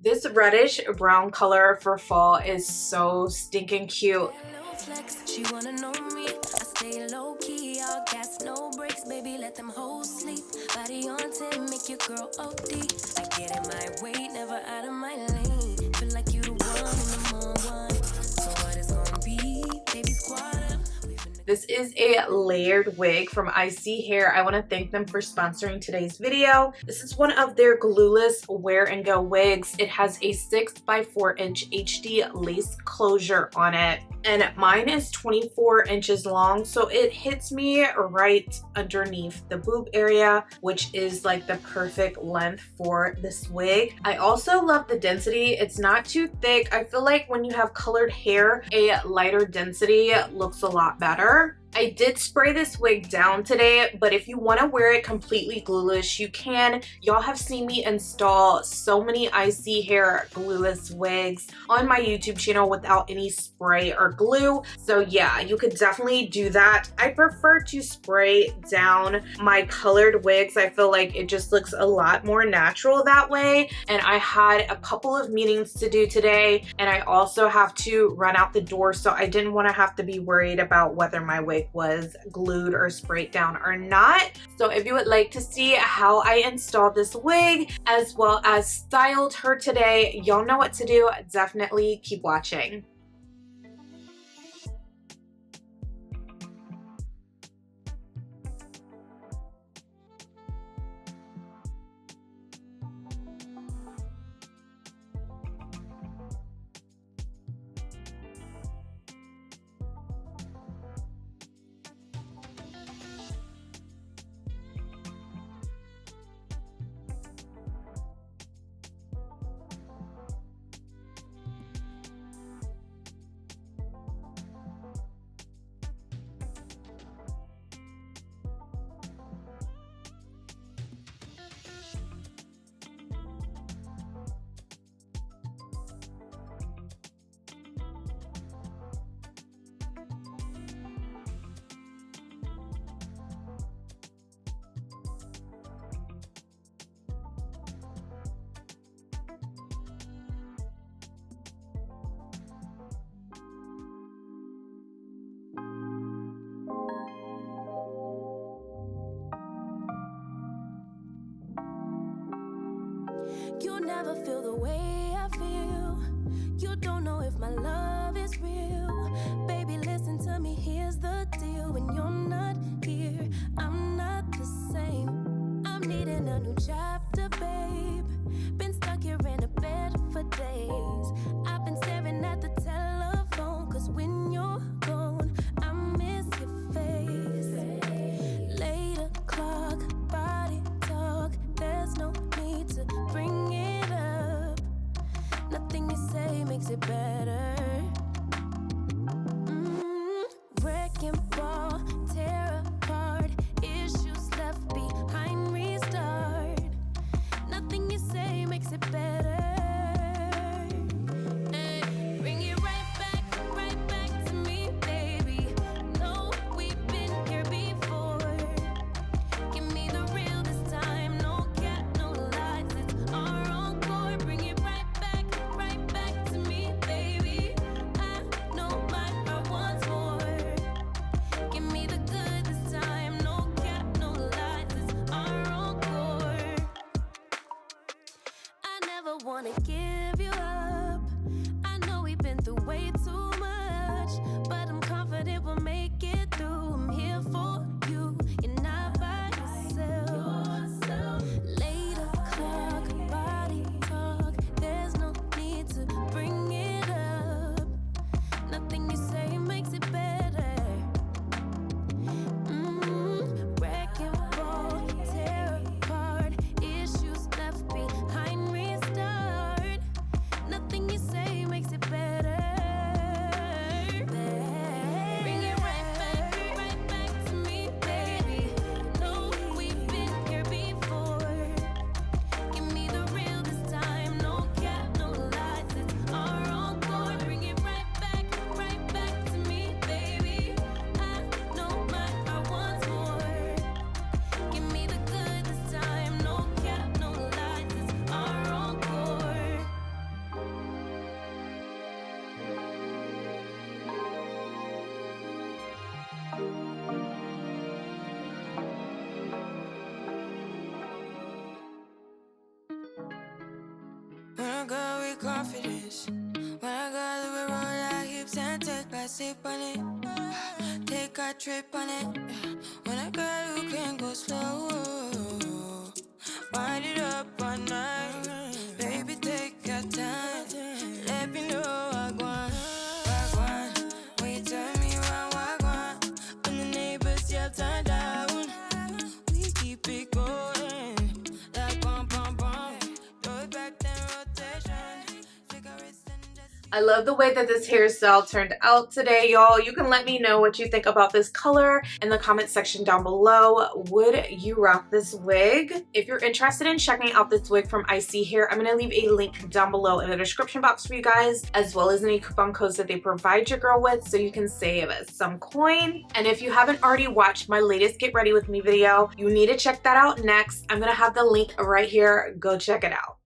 This reddish brown color for fall is so stinking cute. She wanna know me. I stay low key, all gas, no brakes, baby. Let them hoes sleep. Body on 10, make your girl OD. I get in my way, never out of my lane. Feel like you the one and the more one. So what it's gonna be, baby, squad up. This is a layered wig from ISEE Hair. I want to thank them for sponsoring today's video. This is one of their glueless wear and go wigs. It has a 6x4" HD lace closure on it. And mine is 24 inches long, so it hits me right underneath the boob area, which is like the perfect length for this wig. I also love the density. It's not too thick. I feel like when you have colored hair, a lighter density looks a lot better. I did spray this wig down today, but if you want to wear it completely glueless, you can. Y'all have seen me install so many ISEE Hair glueless wigs on my YouTube channel without any spray or glue. So yeah, you could definitely do that. I prefer to spray down my colored wigs. I feel like it just looks a lot more natural that way. And I had a couple of meetings to do today, and I also have to run out the door, so I didn't want to have to be worried about whether my wig was glued or sprayed down or not. So if you would like to see how I installed this wig as well as styled her today, y'all know what to do. Definitely keep watching. You'll never feel the way I feel. You don't know if my love is real. Baby, listen to me, here's the deal. When you're not here, I'm not the same. I'm needing a new chapter, babe. Been stuck here in a bed for days. I've been staring at the telephone, cause when you're gone, I miss your face. 8 o'clock, body talk. There's no need to bring it up. Nothing you say makes it better. Wrecking ball, tear apart. Issues left behind, restart. Nothing you say makes it better. Bring it right back to me, baby. No, we've been here before. Give me the real this time. No cap, no lies. It's our encore. Bring it right back to me, baby. I know my heart wants more. Give me the good this time. No cap, no lies. It's our encore. I never wanna give you up. I know we've been through way too much, but I'm confident we'll make it through. I'm here for you. You're not by yourself. 8 o'clock, body talk. There's no need to bring it up. Nothing you say makes it better. Wrecking ball, tear apart. Issues left behind, restart. Nothing you say makes it better. When I go with confidence, when I go to roll our hips and take a sip on it, take a trip on it. When I go, you can go slow. Wind it up all night, baby, take your time. Let me know I want. When you turn me around, I want. When the neighbors yell turn down, we keep it going. Like bum bum bum, throw it back then rotation. Cigarettes and just. I love the way that this hairstyle turned out today, y'all. You can let me know what you think about this color in the comment section down below. Would you rock this wig? If you're interested in checking out this wig from ISEE Hair, I'm going to leave a link down below in the description box for you guys, as well as any coupon codes that they provide your girl with so you can save some coin. And if you haven't already watched my latest Get Ready With Me video, you need to check that out next. I'm going to have the link right here. Go check it out.